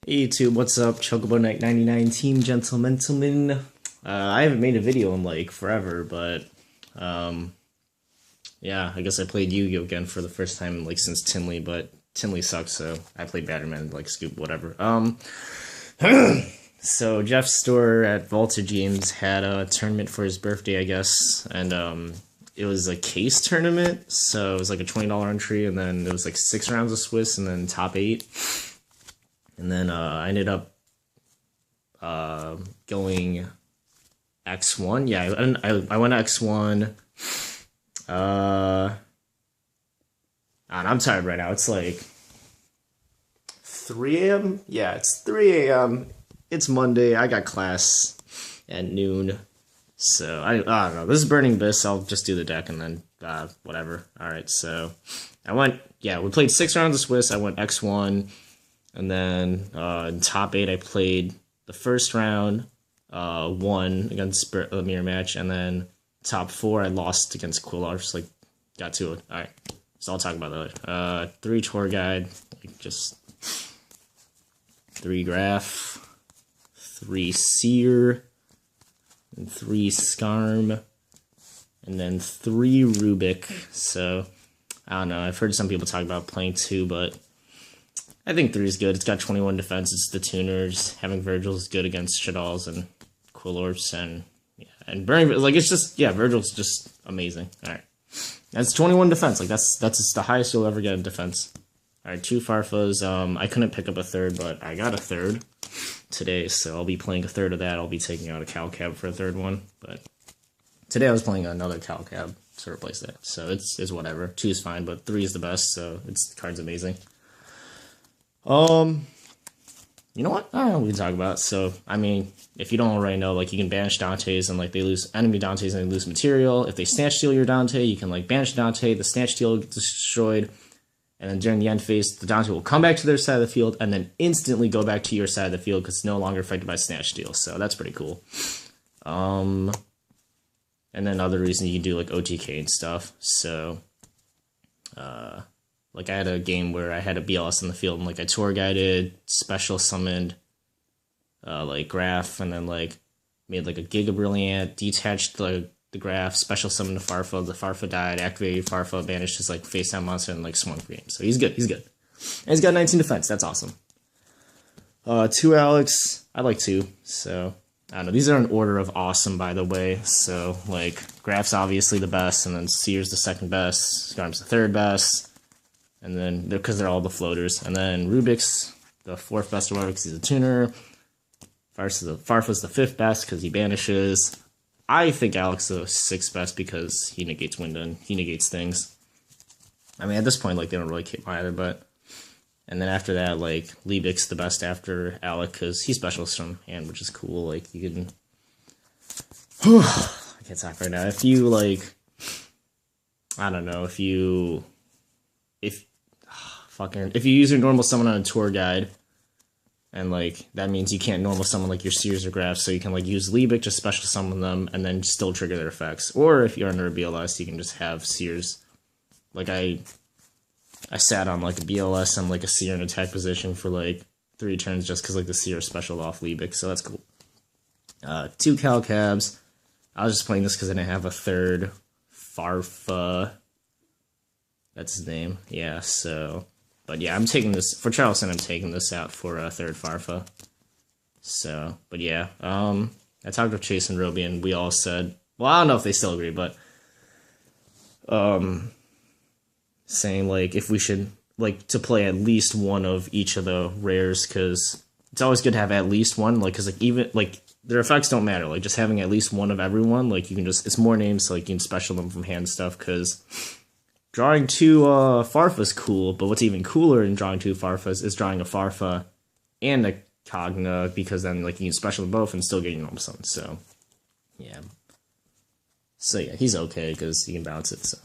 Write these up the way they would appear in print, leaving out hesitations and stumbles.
Hey YouTube, what's up? Chocobo Knight 99 Team Gentlemen. I haven't made a video in like forever, but yeah, I guess I played Yu-Gi-Oh! Again for the first time like since Tinley, but Tinley sucks, so I played Batterman, like Scoop, whatever. So Jeff's store at Voltage Games had a tournament for his birthday, I guess, and it was a case tournament, so it was like a $20 entry, and then it was like 6 rounds of Swiss, and then top 8. And then I ended up going X1. Yeah, I went X1. I'm tired right now. It's like 3 a.m. Yeah, it's 3 a.m. It's Monday. I got class at noon. So, I don't know. This is Burning Abyss. I'll just do the deck and then whatever. Alright, so we played 6 rounds of Swiss. I went X1. And then in top 8, I played the first round, won against the mirror match, and then top 4, I lost against Quillar. Just like got to it. All right, so I'll talk about that later. 3 tour guide, like just 3 graph, 3 seer, and 3 skarm, and then 3 Rubik. So I don't know. I've heard some people talk about playing 2, but I think 3 is good. It's got 21 defense. It's the tuners. Having Virgil is good against Shaddolls and Quillorps and Burning. Like, it's just, yeah, Virgil's just amazing. All right. That's 21 defense. Like, that's the highest you'll ever get in defense. All right, 2 Farfas. I couldn't pick up a 3rd, but I got a 3rd today, so I'll be playing a 3rd of that. I'll be taking out a Calcab for a 3rd one, but today I was playing another Calcab to replace that. So it's whatever. 2 is fine, but 3 is the best, so the card's amazing. You know what? I don't know what we can talk about. So, I mean, if you don't already know, like, you can banish Dantes and, like, they lose enemy Dantes and they lose material. If they snatch steal your Dante, you can, like, banish Dante, the snatch steal gets destroyed, and then during the end phase, the Dante will come back to their side of the field and then instantly go back to your side of the field because it's no longer affected by snatch steal. So, that's pretty cool. And then other reasons you can do, like, OTK and stuff. So, like, I had a game where I had a BLS in the field, and, like, I tour guided, special summoned, like, graph, and then, like, made, like, a Giga Brilliant, detached the graph, special summoned the Farfa, the Farfa died, activated Farfa, banished his, like, face down monster, and, like, swung for game. So he's good, And he's got 19 defense, that's awesome. 2 Alex, I like 2, so, I don't know, these are in order of awesome, by the way, so, like, graph's obviously the best, and then Seer's the 2nd best, Skarm's the 3rd best, and then, because they're all the floaters. And then Rubik's the 4th best or whatever because he's a tuner. Farfa's the 5th best because he banishes. I think Alex is the 6th best because he negates wind and he negates things. I mean, at this point, like, they don't really care either, but... And then after that, like, Liebig's the best after Alec because he specials from hand, which is cool. Like, you can... I can't talk right now. If you, like... I don't know, if you use your normal summon on a tour guide, and, like, that means you can't normal summon, like, your Seers or Graphs, so you can, like, use Liebig to special summon them, and then still trigger their effects. Or, if you're under a BLS, you can just have Seers. Like, I sat on, like, a BLS and, like, a Seer in attack position for, like, 3 turns just because, like, the Seer special off Liebig, so that's cool. 2 Calcabs. I was just playing this because I didn't have a 3rd Farfa. That's his name. Yeah, so... But yeah, I'm taking this... For Charleston, I'm taking this out for a 3rd Farfa. So, but yeah. I talked with Chase and Roby, and we all said... Well, I don't know if they still agree, but... saying, like, if we should... Like, to play at least one of each of the rares, because... It's always good to have at least one, like, because, like, even... Like, their effects don't matter. Like, just having at least one of everyone, like, you can just... It's more names, so, like, you can special them from hand stuff, because... Drawing 2 Farfas cool, but what's even cooler in drawing 2 Farfas is drawing a Farfa and a Cogna, because then, like, you can special them both and still get your normal summon, so, yeah. So, yeah, he's okay, because he can bounce it, so.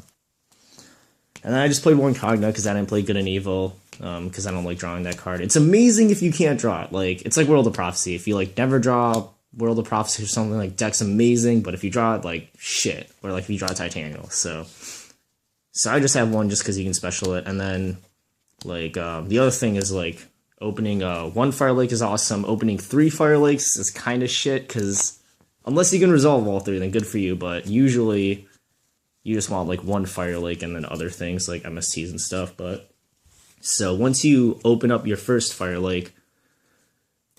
And then I just played 1 Cogna, because I didn't play Good and Evil, because I don't like drawing that card. It's amazing if you can't draw it, like, it's like World of Prophecy. If you, like, never draw World of Prophecy or something, like, deck's amazing, but if you draw it, like, shit. Or, like, if you draw Titanial, so I just have 1 just because you can special it, and then, like, the other thing is, like, Opening one Fire Lake is awesome. Opening 3 Fire Lakes is kind of shit, because unless you can resolve all 3, then good for you, but usually you just want like 1 Fire Lake and then other things like MSTs and stuff. But so once you open up your first Fire Lake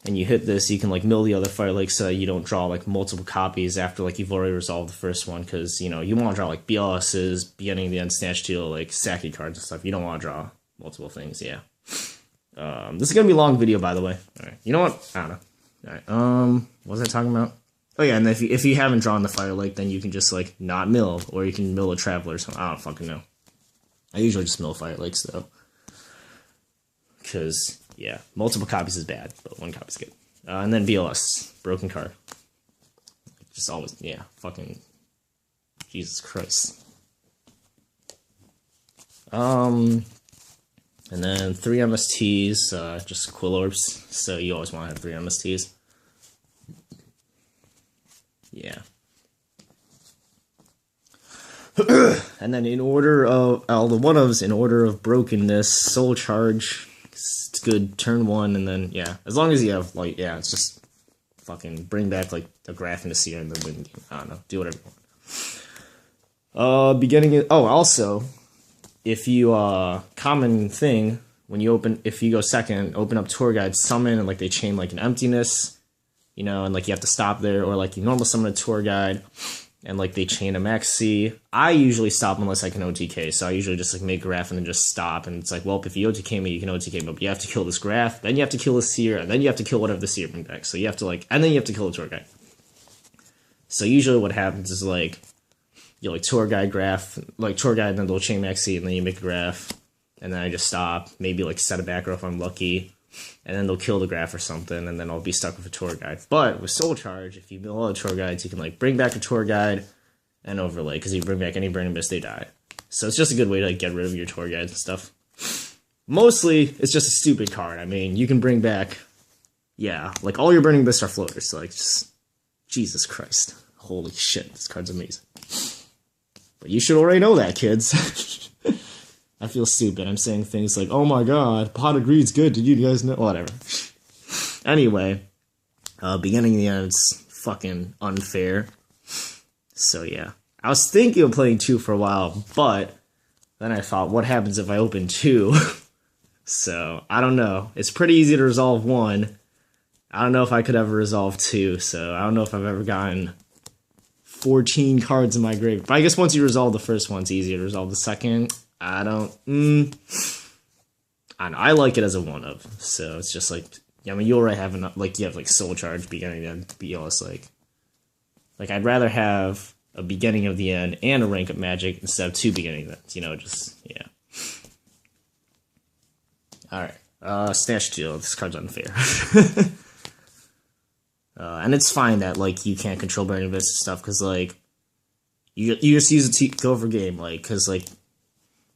and you hit this, you can like mill the other Fire Lake so you don't draw like multiple copies after like you've already resolved the first one, because you know you want to draw like BLSs, beginning, the end, Snatch Steal, like Saki cards and stuff. You don't want to draw multiple things. Yeah. This is gonna be a long video, by the way. All right. You know what? I don't know. All right. What was I talking about? Oh yeah, and if you haven't drawn the Fire Lake, then you can just like not mill, or you can mill a Traveler or something. I don't fucking know. I usually just mill Fire Lakes though, because yeah, multiple copies is bad, but 1 copy is good. And then BLS, broken card. Just always, yeah, fucking Jesus Christ. And then 3 MSTs, just Quill Orbs, so you always want to have 3 MSTs. Yeah. And then in order of, all the 1-ofs, in order of brokenness, Soul Charge, it's good, turn 1, and then, yeah, as long as you have, like, yeah, it's just fucking bring back, like, the Graph and the Seer and then win the game. I don't know, do whatever you want. Also, if you, common thing, when you if you go second, open up Tour Guide, summon, and, like, they chain, like, an Emptiness, you know, and, like, you have to stop there, or, like, you normal summon a Tour Guide, and, like, they chain a Maxi. I usually stop unless I can OTK, so I usually just, like, make Graph and then just stop, and it's like, well, if you OTK me, you can OTK me, but you have to kill this Graph, then you have to kill the Seer, and then you have to kill whatever the Seer brings back, so you have to, like, and then you have to kill the Tour Guide. So usually what happens is, like, you like Tour Guide, Graph, like Tour Guide, and then they'll chain Maxi, and then you make a Graph, and then I just stop, maybe like set a back row if I'm lucky, and then they'll kill the Graph or something, and then I'll be stuck with a Tour Guide. But with Soul Charge, if you mill all the Tour Guides, you can like bring back a Tour Guide and overlay, because you bring back any Burning Mist, they die. So it's just a good way to like get rid of your Tour Guides and stuff. Mostly, it's just a stupid card. I mean, you can bring back, yeah, like all your Burning Mists are floaters, so like just, Jesus Christ. Holy shit, this card's amazing. But you should already know that, kids. I feel stupid. I'm saying things like, oh my god, Pot of Greed's good. Did you guys know? Whatever. Anyway, beginning and the end, it's fucking unfair. So yeah. I was thinking of playing 2 for a while, but then I thought, what happens if I open 2? So, I don't know. It's pretty easy to resolve 1. I don't know if I could ever resolve 2, so I don't know if I've ever gotten 14 cards in my grave. But I guess once you resolve the first one, it's easier to resolve the second. I don't know. I like it as a 1-of. So it's just like, I mean, you already have enough, like, you have like Soul Charge, beginning and BLS, like I'd rather have a beginning of the end and a rank up magic instead of 2 beginning ends, you know, just, yeah. Alright, Snatch Steal, this card's unfair. And it's fine that, like, you can't control Burning Mist and stuff, because, like, you just use it to go for game, like, because, like,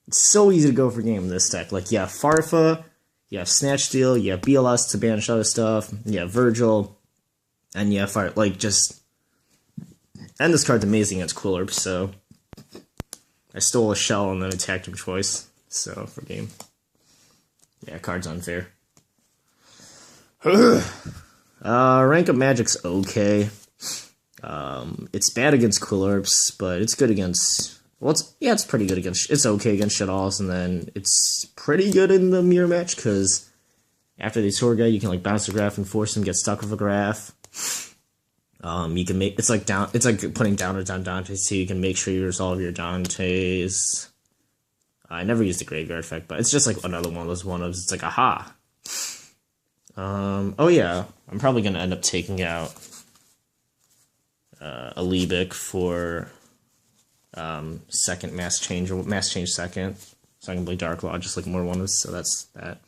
it's so easy to go for game in this deck. Like, you have Farfa, you have Snatch Steal, you have BLS to banish other stuff, you have Virgil, and you have Fire, like, just, and this card's amazing against Quill Orbs, so, I stole a shell and then attacked him twice, so, for game. Yeah, card's unfair. Rank up magic's okay. It's bad against Quill Orbs, but it's good against, well, it's pretty good against, it's okay against Shit Alls, and then it's pretty good in the mirror match, because after the Tour Guide, you can, like, bounce the Graph and force him to get stuck with a Graph. You can make, it's like putting downers on Dante's, so you can make sure you resolve your Dante's. I never used the Graveyard effect, but it's just, like, another one of those 1-ofs. It's like, aha! Oh yeah, I'm probably gonna end up taking out a Lebic for second Mass Change, or Mass Change second, so I can play Dark Law, just like more 1-ofs, so that's that.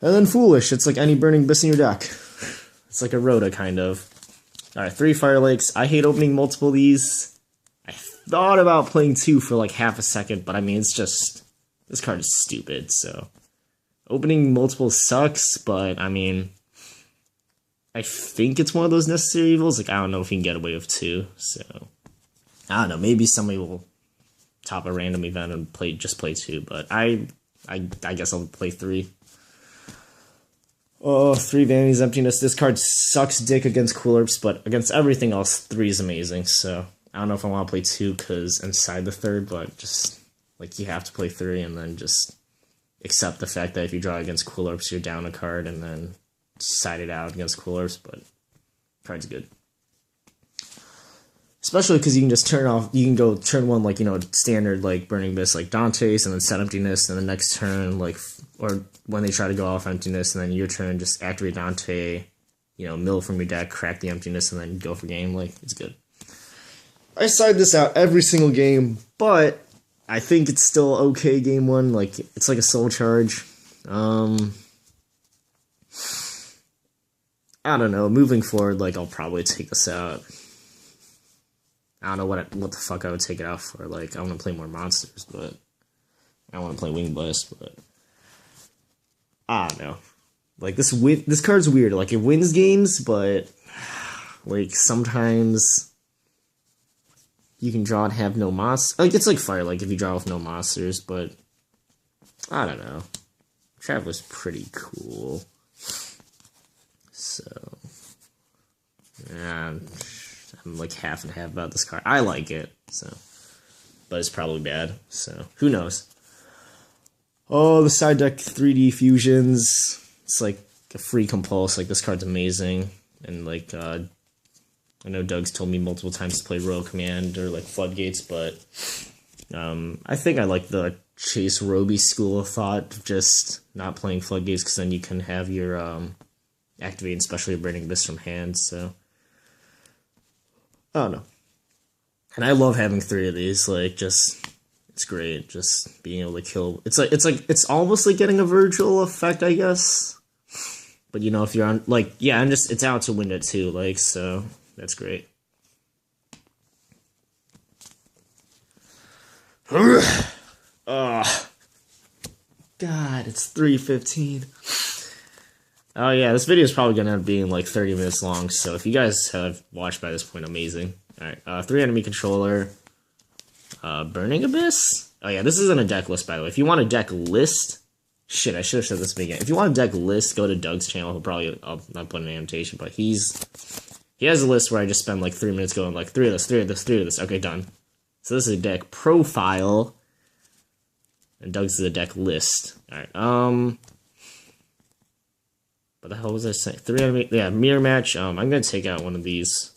And then Foolish, it's like any Burning Mist in your deck. It's like a Rhoda, kind of. Alright, 3 Fire Lakes. I hate opening multiple of these. I thought about playing 2 for like half a second, but I mean, it's just, this card is stupid, so. Opening multiple sucks, but, I mean, I think it's one of those necessary evils. Like, I don't know if you can get away with 2, so. I don't know, maybe somebody will top a random event and just play 2, but I guess I'll play 3. Oh, 3 Vanity's Emptiness. This card sucks dick against Coolorps, but against everything else, 3 is amazing. So I don't know if I want to play 2 because inside the third, but just like you have to play 3 and then just accept the fact that if you draw against Coolorps, you're down a card and then side it out against Coolorps, but card's good. Especially because you can just turn off, you can go turn 1 like, you know, standard like Burning Abyss like Dante's and then set Emptiness, and the next turn like, or when they try to go off Emptiness, and then your turn just activate Dante, you know, mill from your deck, crack the Emptiness, and then go for game. Like, it's good. I side this out every single game, but I think it's still okay game 1. Like, it's like a soul charge. I don't know. Moving forward, like, I'll probably take this out. I don't know what the fuck I would take it out for. Like, I want to play more monsters, but I want to play Wing Blast, but I don't know. Like, this card's weird. Like, it wins games, but like sometimes you can draw and have no monsters. Like, it's like Fire, like if you draw with no monsters, but I don't know. Traveler's pretty cool. So yeah, I'm like half and half about this card. I like it, so, but it's probably bad, so who knows. Oh, the side deck 3D fusions. It's like a free compulse. Like, this card's amazing. And like, I know Doug's told me multiple times to play Royal Command or like Floodgates, but I think I like the Chase Roby school of thought of just not playing Floodgates, because then you can have your activate and specially Burning Abyss from hand. So I don't know. And I love having 3 of these. Like, just, it's great. Just being able to kill. It's almost like getting a Virgil effect, I guess. But you know, if you're on, like, yeah, it's out to win it too. Like, so that's great. Oh, God, it's 3:15. Oh yeah, this video is probably gonna end up being like 30 minutes long. So if you guys have watched by this point, amazing. All right, 3 enemy controller, Burning Abyss. Oh yeah, this isn't a deck list, by the way. If you want a deck list, shit, I should have said this beginning. If you want a deck list, go to Doug's channel. He'll probably, I'll not put an annotation, but he has a list where I just spend like 3 minutes going like 3 of this, 3 of this, 3 of this. Okay, done. So this is a deck profile, and Doug's is a deck list. All right, what the hell was I saying? 3 enemy, yeah, mirror match. I'm gonna take out one of these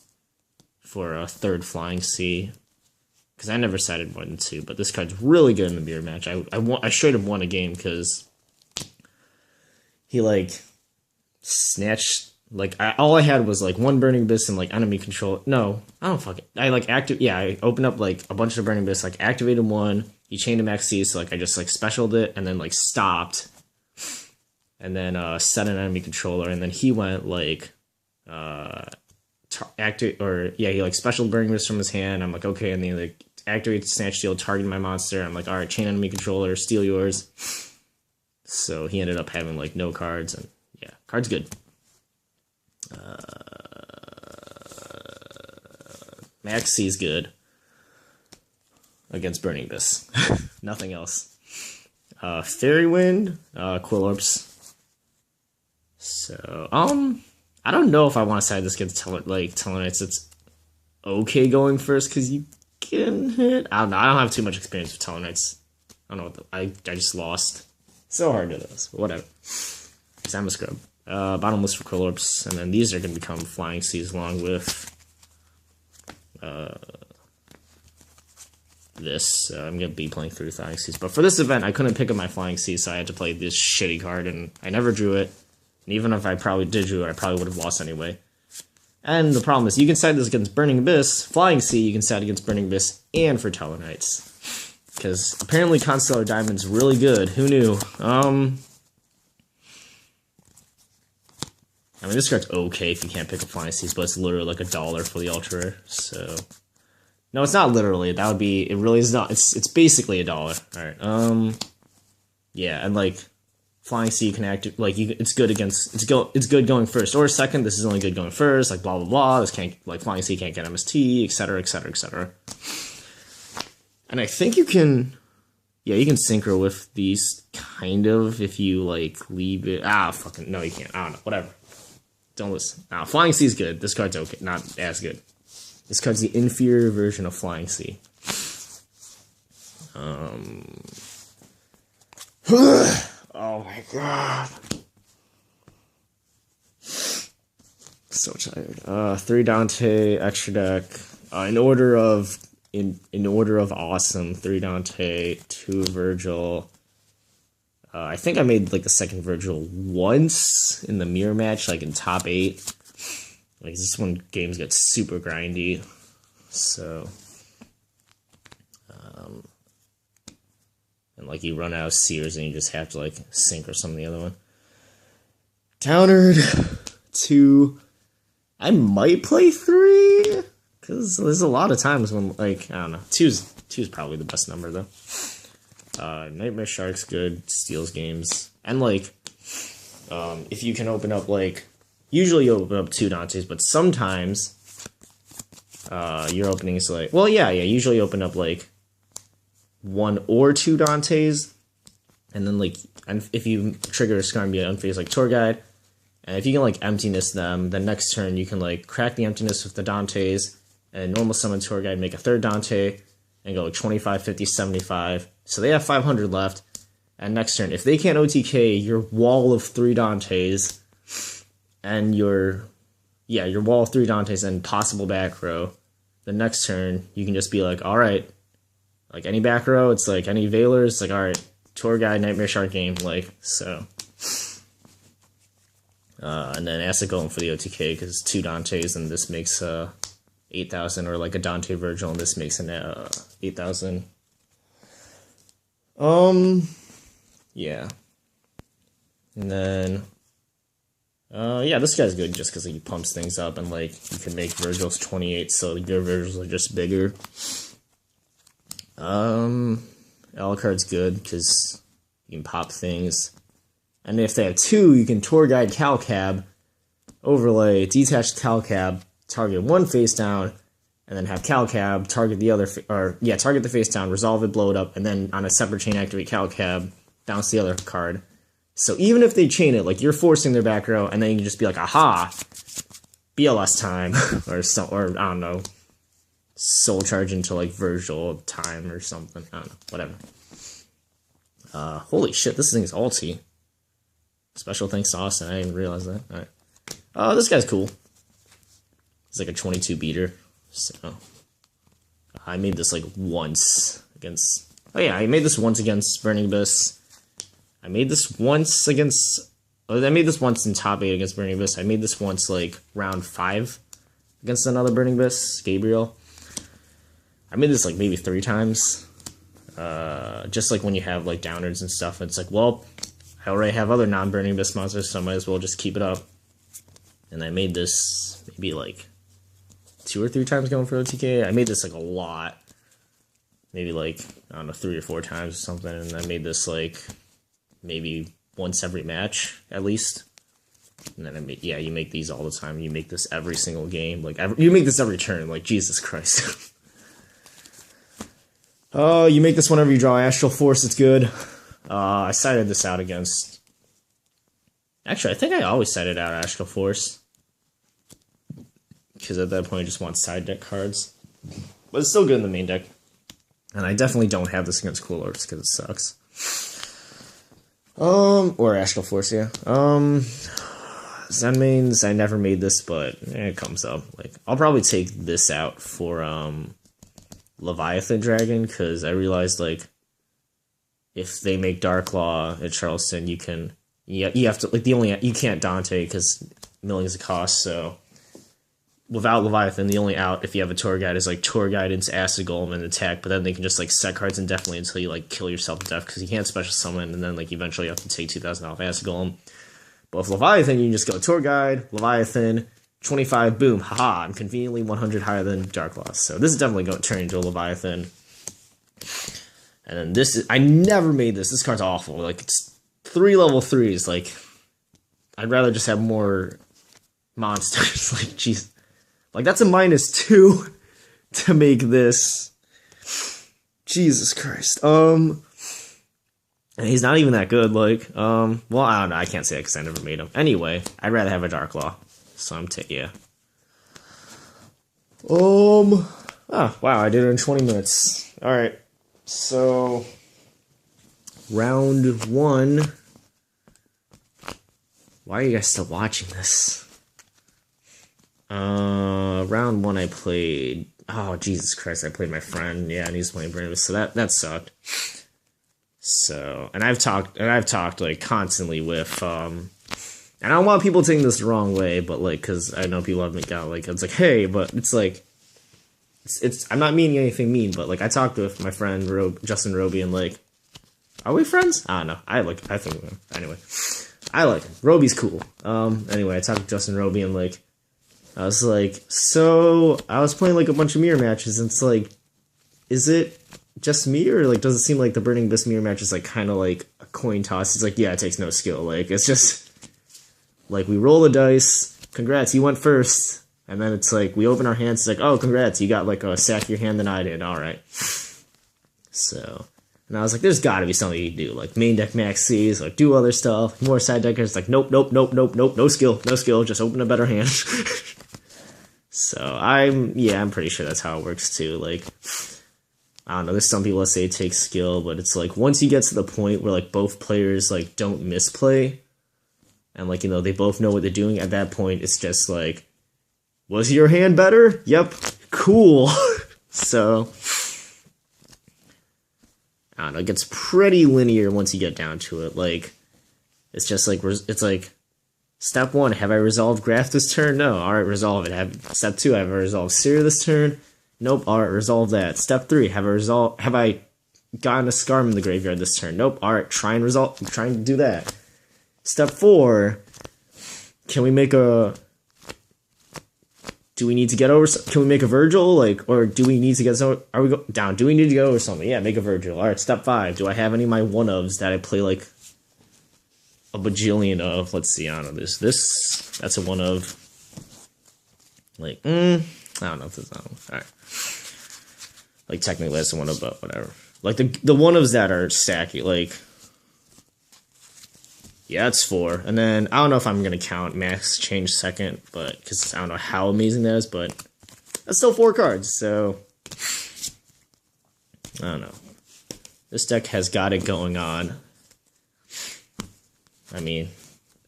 for a 3rd Flying Sea, because I never sided more than 2. But this card's really good in the mirror match. I straight up won a game because he like snatched, like, all I had was like 1 Burning Abyss and like enemy control. No, I don't fucking. I like I opened up like a bunch of Burning Abyss, like activated 1. He chained a Max C, so like I just like specialed it and then like stopped. And then set an enemy controller, and then he went like he like special Burning Abyss from his hand. I'm like, okay, and then like activate Snatch Steal, target my monster. I'm like, all right, chain enemy controller, steal yours. So he ended up having like no cards, and yeah, card's good. Max C's good against Burning Abyss. Nothing else. Fairy Wind, Coolorps. So, I don't know if I want to side this against Tellarknights. It's okay going first, because you can hit. I don't know. I don't have too much experience with Tellarknights. I don't know what I just lost. So hard to this, but whatever. Because I'm a scrub. Bottomless for Coolorps, and then these are going to become Flying Seas along with this. I'm going to be playing through Flying Seas. But for this event, I couldn't pick up my Flying Seas, so I had to play this shitty card, and I never drew it. And even if I probably did drew it, I probably would have lost anyway. And the problem is, you can side this against Burning Abyss, Flying Sea, you can side against Burning Abyss, and for Tellarknights. Because apparently Constellar Diamond's really good. Who knew? I mean, this card's okay if you can't pick up Flying Seas, but it's literally like $1 for the Ultra Rare, so... No, it's not literally. That would be... It really is not. It's basically $1. Alright, yeah, and like... Flying Sea, you can activate, like, it's good against, it's good going first or second. This is only good going first, like, blah, blah, blah. This can't, like, Flying Sea can't get MST, etc., etc., etc. And I think you can, Yeah, you can synchro with these, kind of, if you, like, leave it. Fucking, no, you can't. I don't know, whatever. Don't listen. Flying Sea is good. This card's okay, not as good. This card's the inferior version of Flying Sea. Oh my god. So tired. 3 Dante, extra deck. In order of awesome, 3 Dante, 2 Virgil. I think I made like the second Virgil once in the mirror match, like in top 8. Like this one games get super grindy. So and like you run out of Sears and you just have to like sync or some of the other one. Countered 2. I might play 3. Because there's a lot of times when, like, I don't know. Two's probably the best number, though. Nightmare Shark's good. Steals games. And, like, if you can open up, like... Usually you open up 2 Dantes, but sometimes your opening is, like... Well, yeah, usually you open up, like, 1 or 2 Dantes. And then, like, if you trigger a Skarmory Unfazed, like, Tour Guide. And if you can, like, emptiness them, then next turn you can, like, crack the emptiness with the Dantes... and normal summon Tour Guide, make a 3rd Dante, and go 25, 50, 75. So they have 500 left. And next turn, if they can't OTK your wall of 3 Dantes, and your wall of 3 Dantes and possible back row, the next turn, you can just be like, alright, like any back row, it's like any Valor, it's like, alright, Tour Guide, Nightmare Shark game, like, so. And then Acid Golem for the OTK, because 2 Dantes, and this makes, 8,000, or like a Dante Virgil, and this makes an 8,000. Yeah. And then, yeah, this guy's good just because he pumps things up, and like you can make Virgils 28, so your Virgils are just bigger. Alucard's good because you can pop things, and if they have 2, you can Tour Guide Calcab, overlay, detach Calcab, target 1 face down, and then have Calcab target the other, target the face down, resolve it, blow it up, and then on a separate chain activate Calcab, bounce the other card. So even if they chain it, like you're forcing their back row, and then you can just be like, aha, BLS time, or I don't know, soul charge into like Virgil time or something. I don't know, whatever. Holy shit, this thing is ulti. Special thanks to Austin. I didn't realize that. All right. This guy's cool. It's like a 22 beater, so I made this like once against. Oh yeah, I made this once against Burning Abyss. I made this once against. I made this once in top 8 against Burning Abyss. I made this once like round 5 against another Burning Abyss, Gabriel. I made this like maybe 3 times. Just like when you have like downers and stuff, it's like, well, I already have other non-Burning Abyss monsters, so I might as well just keep it up. And I made this maybe like 2 or 3 times going for OTK. I made this like a lot. Maybe like, I don't know, 3 or 4 times or something. And I made this like maybe once every match at least. And then you make these all the time. You make this every single game. Like you make this every turn. Like Jesus Christ. Oh, you make this whenever you draw Astral Force. It's good. I sided this out against. Actually, I think I always sided out Astral Force. Because at that point I just want side deck cards. But it's still good in the main deck. And I definitely don't have this against Cool Orbs because it sucks. Or Astral Force, yeah. Zenmains, I never made this, but it comes up. Like, I'll probably take this out for Leviathan Dragon, because I realized, like, if they make Dark Law at Charleston, you have to, like, you can't Dante because millions of cost, so without Leviathan, the only out if you have a Tour Guide is like Tour Guidance, Acid Golem, and attack, but then they can just like set cards indefinitely until you like kill yourself to death because you can't special summon, and then like eventually you have to take 2,000 off Acid Golem. But with Leviathan, you can just go Tour Guide, Leviathan, 25, boom, haha, I'm conveniently 100 higher than Dark Law. So this is definitely going to turn into a Leviathan. And then this is, I never made this. This card's awful. Like, it's 3 level 3s. Like, I'd rather just have more monsters. Like, jeez. Like, that's a -2 to make this. Jesus Christ. And he's not even that good, like, well, I don't know, I can't say that because I never made him. Anyway, I'd rather have a Dark Law. So I'm yeah. Oh, wow, I did it in 20 minutes. Alright, so, round 1. Why are you guys still watching this? Round 1 I played, oh, Jesus Christ, I played my friend, yeah, and he's playing Brandon, so that sucked. So, and I've talked, like, constantly with, and I don't want people taking this the wrong way, but, like, because I know people haven't got, like, it's like, hey, but it's like, I'm not meaning anything mean, but, like, I talked with my friend, Justin Roby, and, like, are we friends? I don't know, I think, anyway, I like him, Roby's cool, anyway, I talked to Justin Roby, and, like, I was like, so, I was playing, like, a bunch of mirror matches, and it's like, is it just me, or, like, does it seem like the Burning Abyss mirror match is, like, kind of, like, a coin toss? He's like, yeah, it takes no skill, like, it's just, like, we roll the dice, congrats, you went first, and then it's like, we open our hands, it's like, oh, congrats, you got, like, a sackier hand than I did, alright. So, and I was like, there's gotta be something you can do, like, main deck max C's, like, do other stuff, more side deckers, like, nope, no skill, just open a better hand. So, I'm pretty sure that's how it works, too, like, I don't know, there's some people that say it takes skill, but it's like, once you get to the point where, like, both players, like, don't misplay, and, like, you know, they both know what they're doing, at that point, it's just like, was your hand better? Yep, cool. So, I don't know, it gets pretty linear once you get down to it, like, it's just like, it's like, step 1, have I resolved Graph this turn? No, alright, resolve it. Step 2, have I resolved Seer this turn? Nope, alright, resolve that. Step 3, have I gotten a Scarm in the graveyard this turn? Nope, alright, try and do that. Step 4, can we make a, do we need to get over, can we make a Virgil, like, or do we need to get, are we down, do we need to go over something? Yeah, make a Virgil. Alright, step 5, do I have any of my one-ofs that I play, like, a bajillion of? Let's see, I don't know, that's a one-of, like, I don't know if it's that one. Alright. Like, technically that's a one-of, but whatever. Like, the one-ofs that are stacky, like, yeah, it's 4. And then, I don't know if I'm going to count Max Change second, but, because I don't know how amazing that is, but that's still 4 cards, so, I don't know. This deck has got it going on. I mean,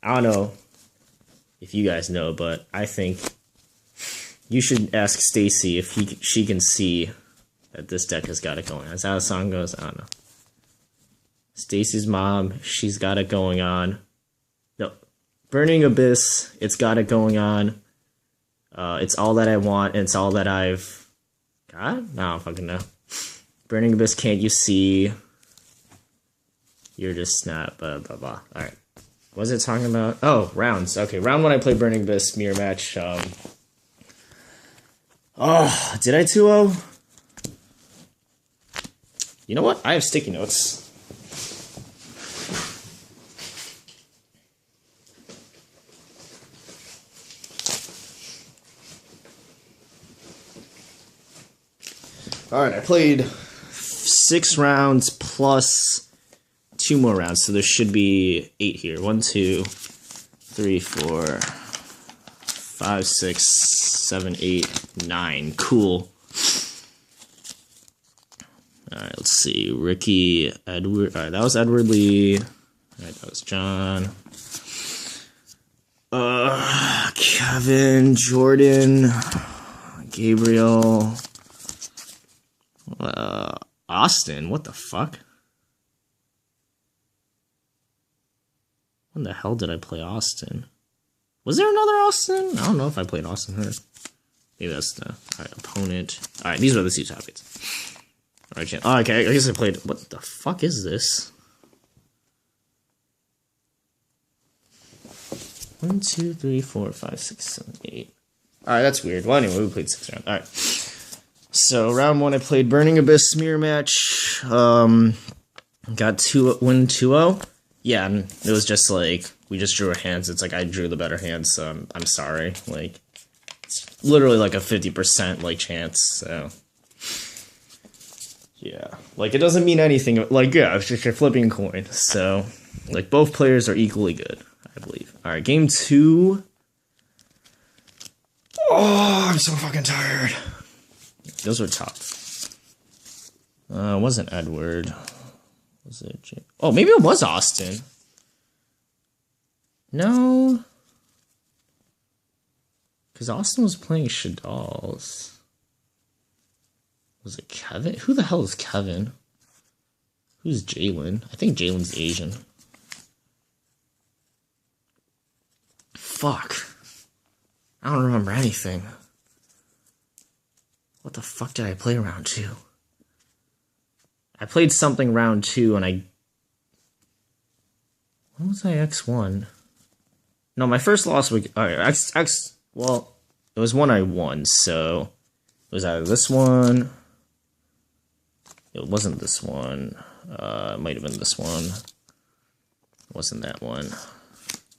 I don't know if you guys know, but I think you should ask Stacy if she can see that this deck has got it going on. Is that how the song goes? I don't know. Stacy's mom, she's got it going on. No, Burning Abyss, it's got it going on. It's all that I want, and it's all that I've got? I don't fucking know. Burning Abyss, can't you see? You're just not, blah, blah, blah. Alright. What was it talking about? Oh, rounds. Okay, round 1 I played Burning Abyss mirror match. Oh, did I 2-0? You know what? I have sticky notes. Alright, I played 6 rounds plus 2 more rounds, so there should be 8 here. 1, 2, 3, 4, 5, 6, 7, 8, 9. Cool. Alright, let's see. Ricky, Edward. Alright, that was Edward Lee. Alright, that was John. Kevin, Jordan, Gabriel, Austin. What the fuck? When the hell did I play Austin? Was there another Austin? I don't know if I played Austin here. Maybe that's the opponent. Alright, these are the 2 topics. Alright, oh, okay, I guess I played. What the fuck is this? 1, 2, 3, 4, 5, 6, 7, 8. Alright, that's weird. Well, anyway, we played 6 rounds. Alright. So, round 1, I played Burning Abyss mirror match. Got 2-0. Yeah, and it was just like, we just drew our hands. It's like, I drew the better hand, so I'm sorry. Like, it's literally like a 50% like chance, so. Yeah, like it doesn't mean anything. Like, yeah, it's just you're flipping a coin. So, like, both players are equally good, I believe. All right, game 2. Oh, I'm so fucking tired. Those were tough. It wasn't Edward. Was it James? Oh, maybe it was Austin. No. Because Austin was playing Shadal's. Was it Kevin? Who the hell is Kevin? Who's Jalen? I think Jalen's Asian. Fuck. I don't remember anything. What the fuck did I play round 2? I played something round 2 and when was I X1? No, my first loss was, alright, well, it was one I won, so it was either this one. It wasn't this one. It might have been this one. It wasn't that one.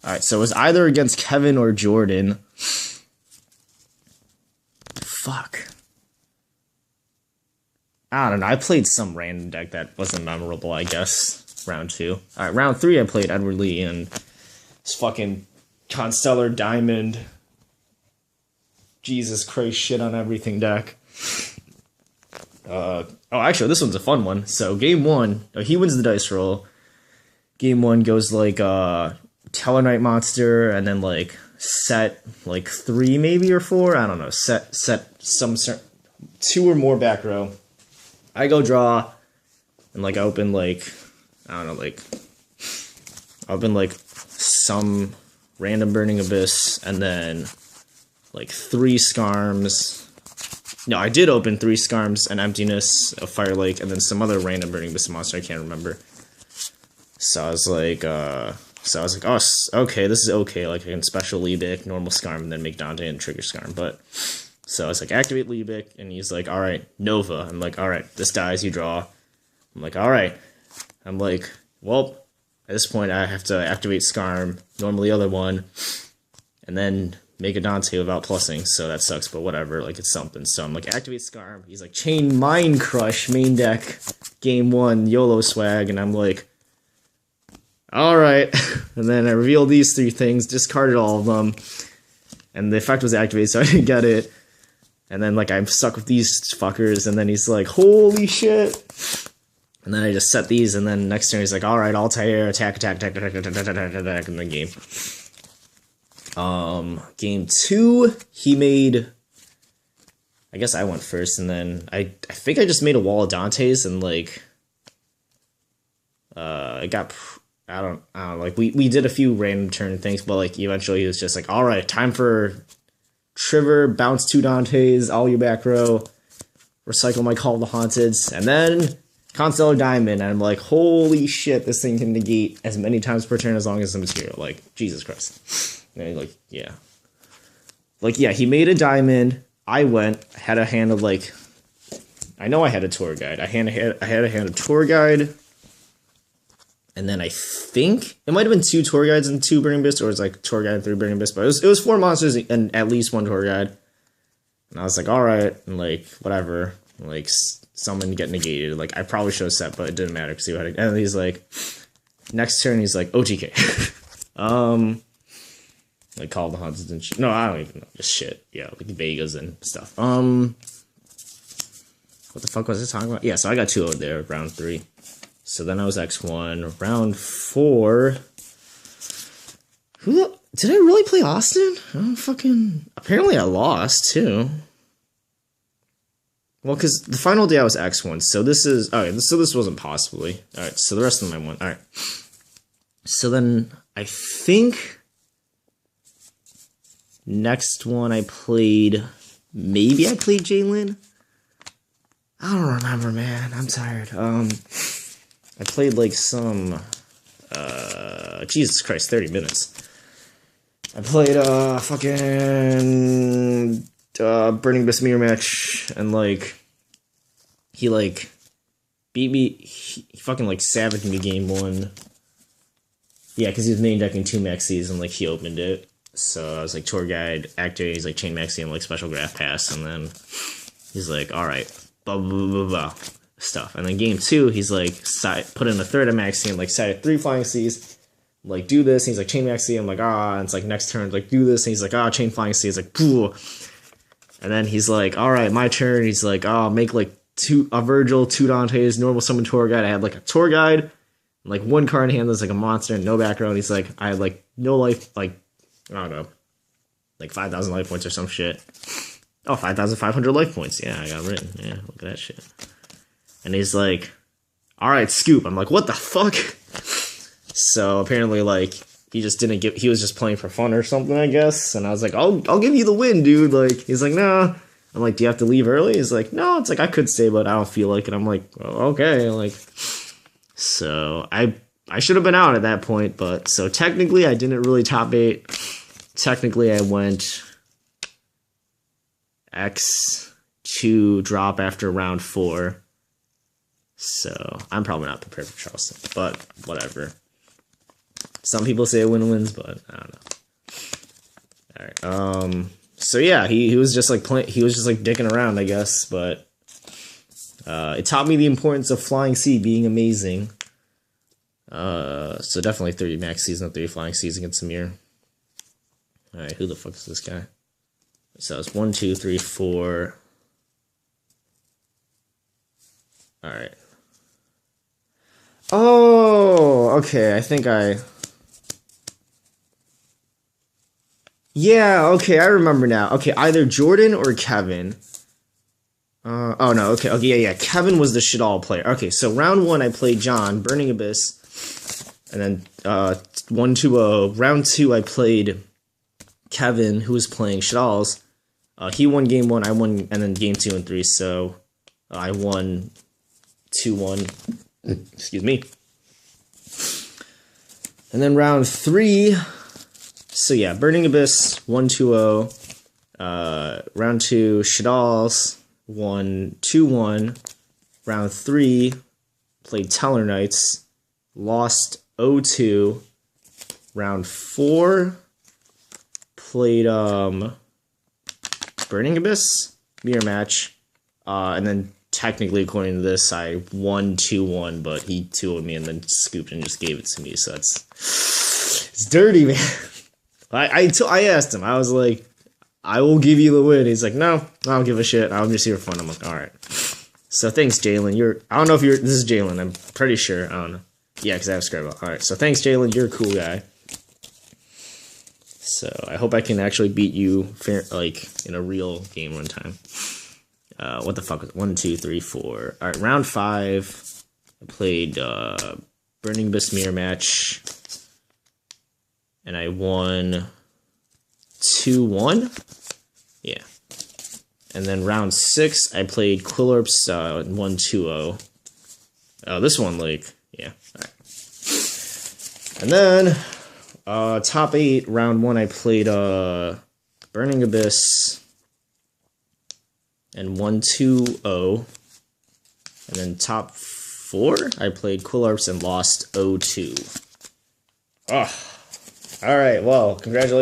Alright, so it was either against Kevin or Jordan. Fuck. I don't know. I played some random deck that wasn't memorable, I guess. Round 2. Alright, round 3 I played Edward Lee and his fucking Constellar Diamond. Jesus Christ shit on everything deck. Oh, actually, this one's a fun one. So, game 1, he wins the dice roll. Game 1 goes like, Tellarknight Monster, and then like, set, like, 3 maybe, or 4? I don't know. Set some, 2 or more back row. I go draw, and like, I open like, I don't know, like, I open like, some random Burning Abyss, and then, like, 3 Skarms. No, I did open 3 Skarms, an Emptiness, a Fire Lake, and then some other random Burning Abyss monster I can't remember. So I was like, oh, okay, this is okay. Like, I can special Liebig, normal Skarm, and then make Dante and trigger Skarm. But, so I was like, activate Liebig, and he's like, alright, Nova. I'm like, alright, this dies, you draw. I'm like, alright. I'm like, well, at this point I have to activate Skarm, normally the other one, and then make a Dante without plussing, so that sucks, but whatever, like, it's something. So I'm like, activate Skarm. He's like, chain Mind Crush, main deck, game 1, YOLO swag, and I'm like, alright. And then I revealed these 3 things, discarded all of them, and the effect was activated, so I didn't get it. And then, like, I'm stuck with these fuckers, and then he's like, holy shit! And then I just set these, and then next turn he's like, alright, Altair, attack, in the game. Game 2, he made, I guess I went first, and then I think I just made a wall of Dantes, and like, I don't know, like, we did a few random turn things, but like, eventually he was just like, alright, time for Trigger, bounce 2 Dantes, all your back row, recycle my Call of the Haunted, and then Constellar Diamond, and I'm like, holy shit, this thing can negate as many times per turn as long as the material, like, Jesus Christ. And like, yeah. Like, yeah, he made a diamond, I went, had a hand of, like, I know I had a tour guide, I had a hand of tour guide, and then I think, it might have been 2 tour guides and 2 Burning Abyss, or it was like tour guide and 3 Burning Abyss, but it was 4 monsters and at least 1 tour guide. And I was like, alright, and like, whatever, like, someone get negated, like, I probably should have set, but it didn't matter, because he had, and he's like, next turn, he's like, OTK. Like, Call of the Haunted and shit. No, I don't even know, just shit, yeah, like, the Vegas and stuff. What the fuck was I talking about? Yeah, so I got 2-0 there, round 3. So then I was X1. Round 4. Did I really play Austin? I don't fucking... Apparently I lost, too. Well, because the final day I was X1, so this is... Alright, so this wasn't possibly. Alright, so the rest of them I won. Alright. So then, I think... Next one I played... Maybe I played Jalen? I don't remember, man. I'm tired. I played, like, some, Jesus Christ, 30 minutes. I played, fucking, Burning Abyss mirror match, and, like, he, like, beat me, he fucking, like, savaged me game 1. Yeah, because he was main decking 2 maxis, and, like, he opened it. So I was like, tour guide, activate, he's like, chain maxi, and, like, special graph pass, and then he's like, alright, blah, blah, blah, blah, blah. stuff. And then game 2, he's like, put in a third of Maxi and like sided 3 Flying Seas. Like, do this. And he's like, chain Maxi. I'm like, ah. And it's like, next turn, like, do this. And he's like, ah, chain Flying Seas. Like, pooh. And then he's like, all right, my turn. He's like, oh, make like a Virgil, 2 Dantes, normal summon tour guide. I had like a tour guide, like 1 card in hand that's like a monster, no background. He's like, I had like no life, like, I don't know, like 5,000 life points or some shit. Oh, 5,500 life points. Yeah, I got written. Yeah, look at that shit. And he's like, all right, scoop. I'm like, what the fuck? So apparently, like, he just didn't give, he was just playing for fun or something, I guess. And I was like, I'll give you the win, dude. Like, he's like, nah. I'm like, do you have to leave early? He's like, no. It's like, I could stay, but I don't feel like it. I'm like, well, okay. Like, so I should have been out at that point. But so technically, I didn't really top 8. Technically, I went X2 drop after round 4. So I'm probably not prepared for Charleston, but whatever. Some people say a win wins, but I don't know. All right. So yeah, he was just like he was just like dicking around, I guess, but it taught me the importance of Flying Sea being amazing. So definitely 30 max season, 3 Flying Seas against Samir. All right, who the fuck is this guy? So it's 1, 2, 3, 4. All right. Oh, okay. I think yeah, okay, I remember now. Okay, either Jordan or Kevin. Oh no, okay, yeah. Kevin was the shit-all player. Okay, so round 1, I played John, Burning Abyss. And then 1-2-0. Round 2, I played Kevin, who was playing shit-alls. He won game 1, I won, and then game 2 and 3, so I won 2-1. Excuse me. And then round 3... So yeah, Burning Abyss, 1-2-0. Round 2, Shadal's, 1-2-1. Round 3, played Teller Knights, lost 0-2. Round 4, played Burning Abyss, mirror match. And then technically, according to this, I won 2-1, but he 2-0'd me and then scooped and just gave it to me. So it's dirty, man. I asked him. I was like, I will give you the win. He's like, no, I don't give a shit. I'm just here for fun. I'm like, all right. So thanks, Jalen. I don't know if this is Jalen. I'm pretty sure. I don't know. Yeah, because I have Scribble. All right. So thanks, Jalen. You're a cool guy. So I hope I can actually beat you like in a real game one time. What the fuck was it? 1, 2, 3, 4. All right. Round 5. I played Burning Abyss mirror match. And I won 2-1. Yeah. And then round 6, I played Quilorps 1-2-0. Oh, this one, like, yeah. All right. And then top 8, round 1, I played Burning Abyss and 1-2-0. And then top 4, I played Quilorps and lost 0-2. Oh. All right, well, congratulations.